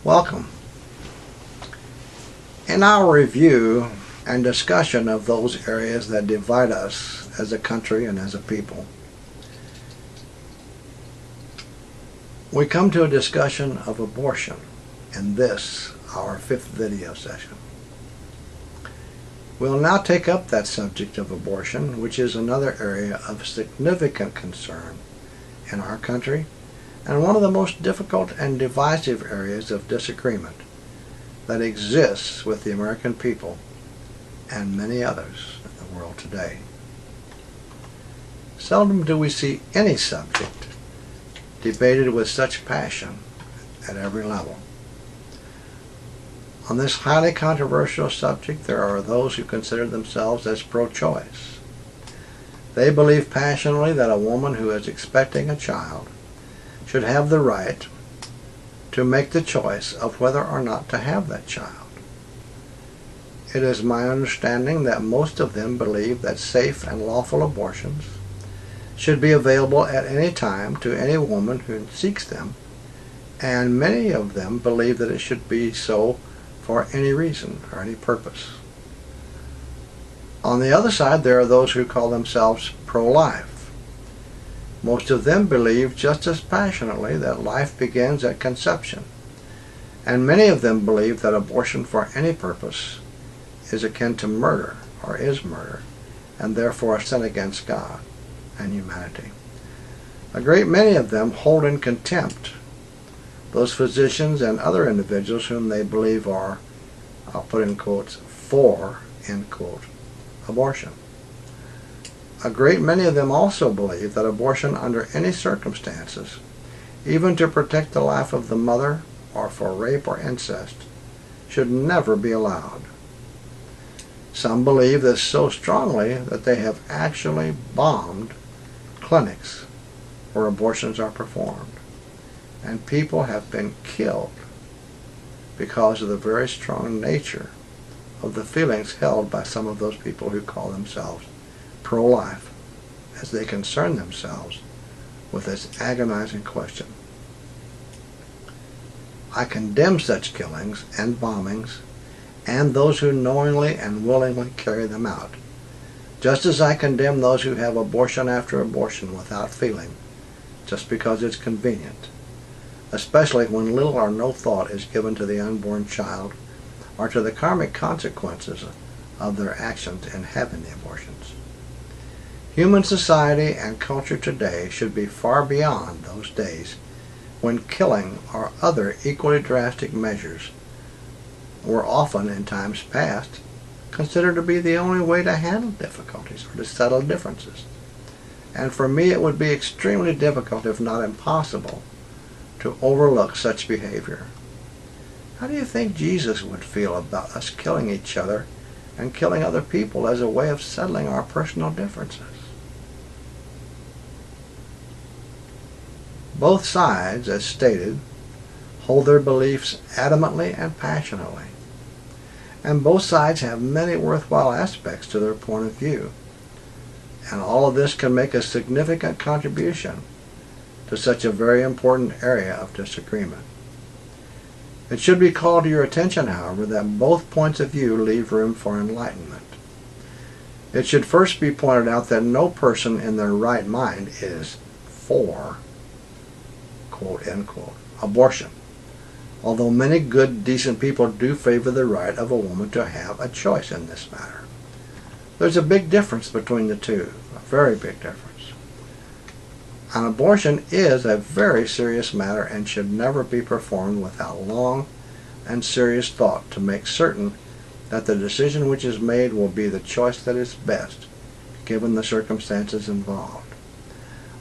Welcome. In our review and discussion of those areas that divide us as a country and as a people, we come to a discussion of abortion in this, our 5th video session. We'll now take up that subject of abortion, which is another area of significant concern in our country and one of the most difficult and divisive areas of disagreement that exists with the American people and many others in the world today. Seldom do we see any subject debated with such passion at every level. On this highly controversial subject, there are those who consider themselves as pro-choice. They believe passionately that a woman who is expecting a child should have the right to make the choice of whether or not to have that child. It is my understanding that most of them believe that safe and lawful abortions should be available at any time to any woman who seeks them, and many of them believe that it should be so for any reason or any purpose. On the other side, there are those who call themselves pro-life. Most of them believe just as passionately that life begins at conception, and many of them believe that abortion for any purpose is akin to murder, or is murder, and therefore a sin against God and humanity. A great many of them hold in contempt those physicians and other individuals whom they believe are, I'll put in quotes, for, end quote, abortion. A great many of them also believe that abortion under any circumstances, even to protect the life of the mother or for rape or incest, should never be allowed. Some believe this so strongly that they have actually bombed clinics where abortions are performed, and people have been killed because of the very strong nature of the feelings held by some of those people who call themselves pro-life, as they concern themselves with this agonizing question. I condemn such killings and bombings and those who knowingly and willingly carry them out, just as I condemn those who have abortion after abortion without feeling, just because it's convenient, especially when little or no thought is given to the unborn child or to the karmic consequences of their actions in having the abortions. Human society and culture today should be far beyond those days when killing or other equally drastic measures were often, in times past, considered to be the only way to handle difficulties or to settle differences. And for me it would be extremely difficult, if not impossible, to overlook such behavior. How do you think Jesus would feel about us killing each other and killing other people as a way of settling our personal differences? Both sides, as stated, hold their beliefs adamantly and passionately, and both sides have many worthwhile aspects to their point of view, and all of this can make a significant contribution to such a very important area of disagreement. It should be called to your attention, however, that both points of view leave room for enlightenment. It should first be pointed out that no person in their right mind is for, quote, end quote, abortion, although many good, decent people do favor the right of a woman to have a choice in this matter. There's a big difference between the two, a very big difference. An abortion is a very serious matter and should never be performed without long and serious thought to make certain that the decision which is made will be the choice that is best, given the circumstances involved.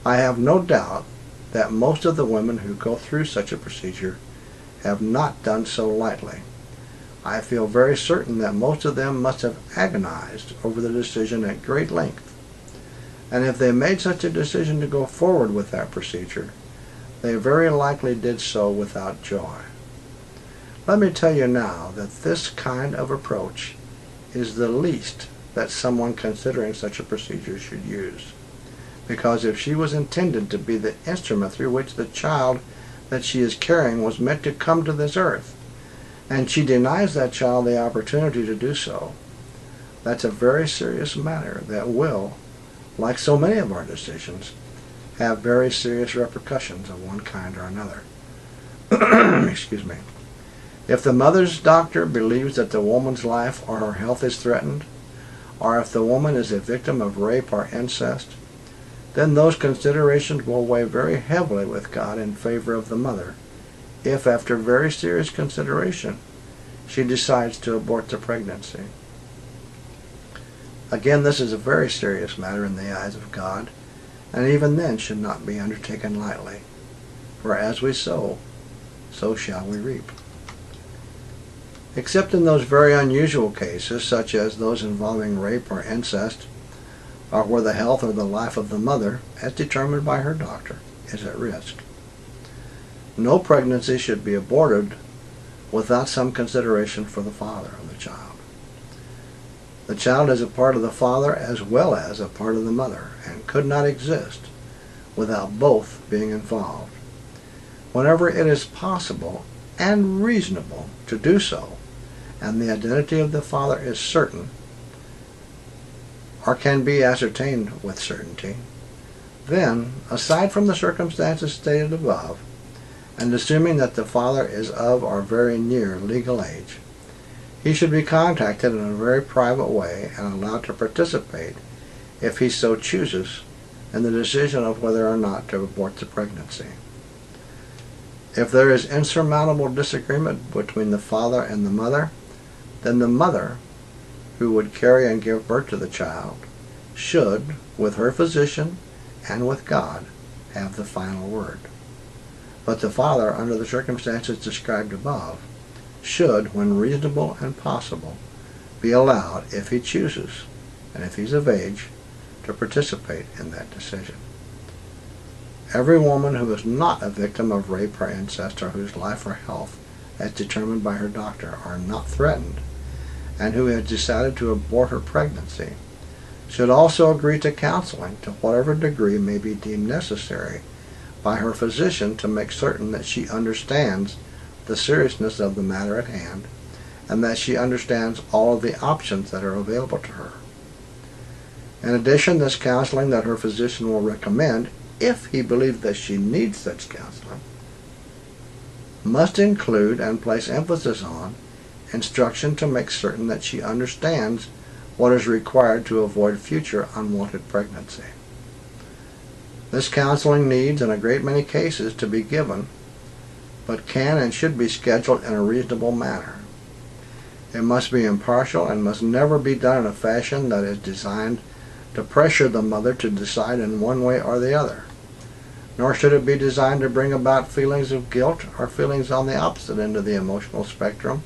I have no doubt that most of the women who go through such a procedure have not done so lightly. I feel very certain that most of them must have agonized over the decision at great length, and if they made such a decision to go forward with that procedure, they very likely did so without joy. Let me tell you now that this kind of approach is the least that someone considering such a procedure should use, because if she was intended to be the instrument through which the child that she is carrying was meant to come to this earth, and she denies that child the opportunity to do so, that's a very serious matter that will, like so many of our decisions, have very serious repercussions of one kind or another. Excuse me. If the mother's doctor believes that the woman's life or her health is threatened, or if the woman is a victim of rape or incest, then those considerations will weigh very heavily with God in favor of the mother, if after very serious consideration she decides to abort the pregnancy. Again, this is a very serious matter in the eyes of God, and even then should not be undertaken lightly. For as we sow, so shall we reap. Except in those very unusual cases, such as those involving rape or incest, or where the health or the life of the mother, as determined by her doctor, is at risk. No pregnancy should be aborted without some consideration for the father of the child. The child is a part of the father as well as a part of the mother, and could not exist without both being involved. Whenever it is possible and reasonable to do so, and the identity of the father is certain, or can be ascertained with certainty, then, aside from the circumstances stated above, and assuming that the father is of or very near legal age, he should be contacted in a very private way and allowed to participate, if he so chooses, in the decision of whether or not to abort the pregnancy. If there is insurmountable disagreement between the father and the mother, then the mother, who would carry and give birth to the child, should, with her physician and with God, have the final word. But the father, under the circumstances described above, should, when reasonable and possible, be allowed, if he chooses, and if he's of age, to participate in that decision. Every woman who is not a victim of rape or incest, or whose life or health, as determined by her doctor, are not threatened, and who has decided to abort her pregnancy, should also agree to counseling to whatever degree may be deemed necessary by her physician to make certain that she understands the seriousness of the matter at hand, and that she understands all of the options that are available to her. In addition, this counseling that her physician will recommend, if he believes that she needs such counseling, must include and place emphasis on instruction to make certain that she understands what is required to avoid future unwanted pregnancy. This counseling needs, in a great many cases, to be given, but can and should be scheduled in a reasonable manner. It must be impartial and must never be done in a fashion that is designed to pressure the mother to decide in one way or the other. Nor should it be designed to bring about feelings of guilt or feelings on the opposite end of the emotional spectrum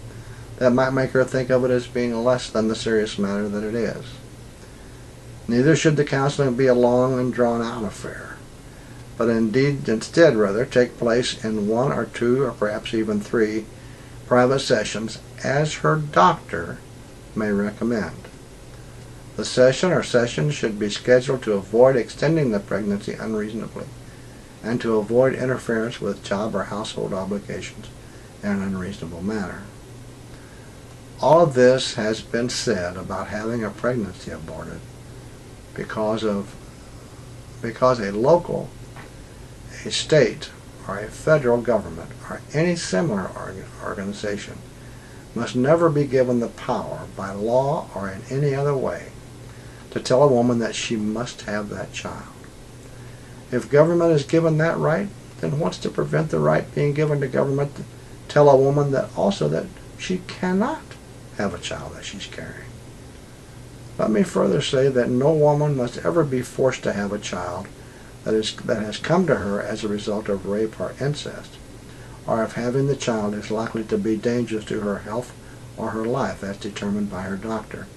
that might make her think of it as being less than the serious matter that it is. Neither should the counseling be a long and drawn-out affair, but instead take place in 1 or 2 or perhaps even 3 private sessions as her doctor may recommend. The session or sessions should be scheduled to avoid extending the pregnancy unreasonably and to avoid interference with job or household obligations in an unreasonable manner. All of this has been said about having a pregnancy aborted because a local, a state, or a federal government, or any similar organization must never be given the power, by law or in any other way, to tell a woman that she must have that child. If government is given that right, then what's to prevent the right being given to government to tell a woman that she cannot have a child that she's carrying? Let me further say that no woman must ever be forced to have a child that has come to her as a result of rape or incest, or if having the child is likely to be dangerous to her health or her life as determined by her doctor.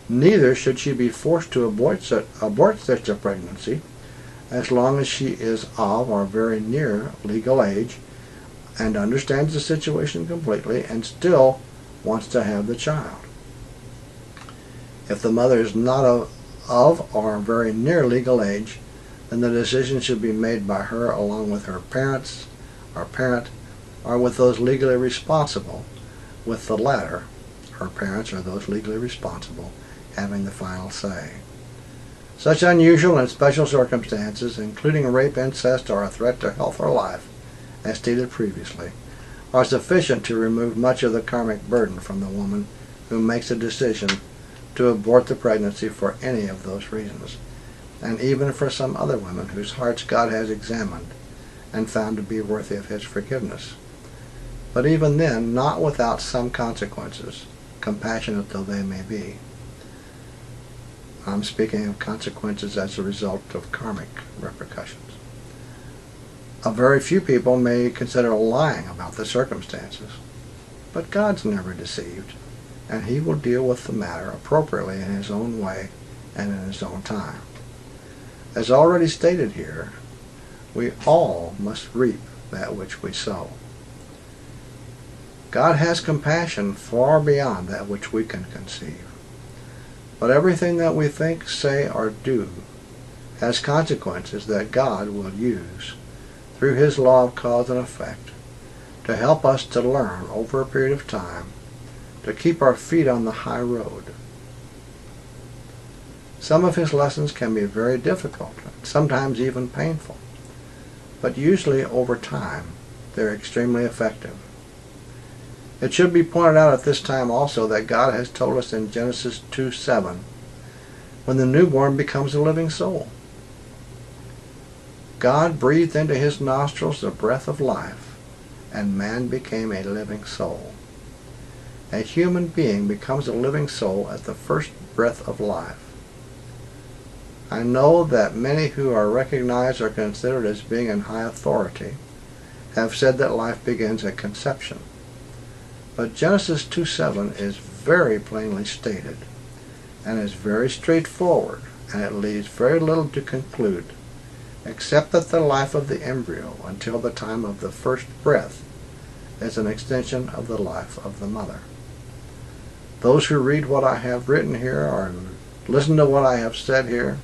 Neither should she be forced to abort such a pregnancy as long as she is of or very near legal age and understands the situation completely and still wants to have the child. If the mother is not of or very near legal age, then the decision should be made by her along with her parents or parent are with those legally responsible, with the latter, her parents are those legally responsible, having the final say. Such unusual and special circumstances, including rape, incest, or a threat to health or life, as stated previously, are sufficient to remove much of the karmic burden from the woman who makes a decision to abort the pregnancy for any of those reasons, and even for some other women whose hearts God has examined and found to be worthy of His forgiveness. But even then, not without some consequences, compassionate though they may be. I'm speaking of consequences as a result of karmic repercussions. A very few people may consider lying about the circumstances, but God's never deceived, and He will deal with the matter appropriately in His own way and in His own time. As already stated here, we all must reap that which we sow. God has compassion far beyond that which we can conceive. But everything that we think, say, or do has consequences that God will use through His law of cause and effect to help us to learn over a period of time to keep our feet on the high road. Some of His lessons can be very difficult, sometimes even painful, but usually over time they're extremely effective. It should be pointed out at this time also that God has told us in Genesis 2:7, when the newborn becomes a living soul. God breathed into his nostrils the breath of life, and man became a living soul. A human being becomes a living soul at the first breath of life. I know that many who are recognized or considered as being in high authority have said that life begins at conception. But Genesis 2:7 is very plainly stated, and is very straightforward, and it leaves very little to conclude, except that the life of the embryo until the time of the first breath is an extension of the life of the mother. Those who read what I have written here or listen to what I have said here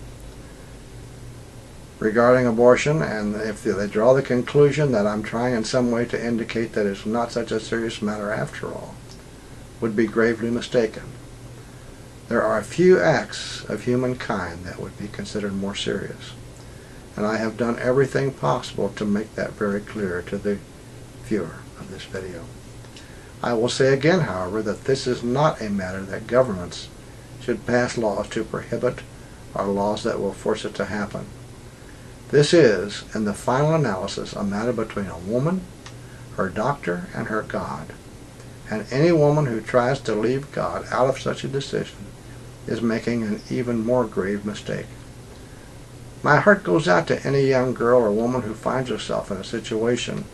regarding abortion, and if they draw the conclusion that I'm trying in some way to indicate that it's not such a serious matter after all, would be gravely mistaken. There are few acts of humankind that would be considered more serious, and I have done everything possible to make that very clear to the viewer of this video. I will say again, however, that this is not a matter that governments should pass laws to prohibit or laws that will force it to happen. This is, in the final analysis, a matter between a woman, her doctor, and her God. And any woman who tries to leave God out of such a decision is making an even more grave mistake. My heart goes out to any young girl or woman who finds herself in a situation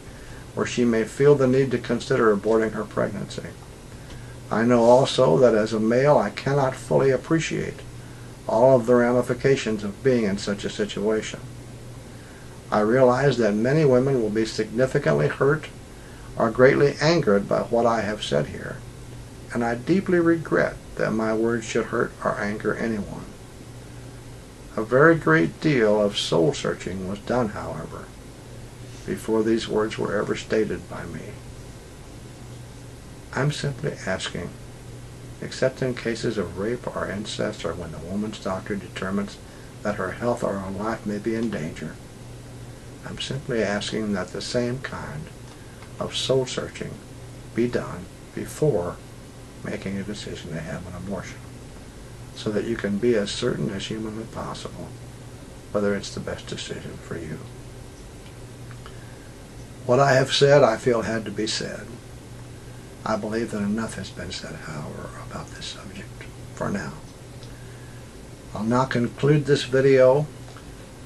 where she may feel the need to consider aborting her pregnancy. I know also that as a male I cannot fully appreciate all of the ramifications of being in such a situation. I realize that many women will be significantly hurt or greatly angered by what I have said here, and I deeply regret that my words should hurt or anger anyone. A very great deal of soul searching was done, however, before these words were ever stated by me. I'm simply asking, except in cases of rape or incest or when the woman's doctor determines that her health or her life may be in danger, I'm simply asking that the same kind of soul searching be done before making a decision to have an abortion, so that you can be as certain as humanly possible whether it's the best decision for you. What I have said, I feel had to be said. I believe that enough has been said, however, about this subject for now. I'll now conclude this video,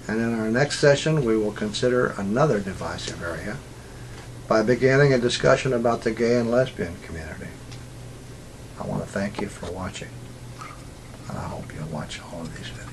and in our next session we will consider another divisive area by beginning a discussion about the gay and lesbian community. I want to thank you for watching, and I hope you'll watch all of these videos.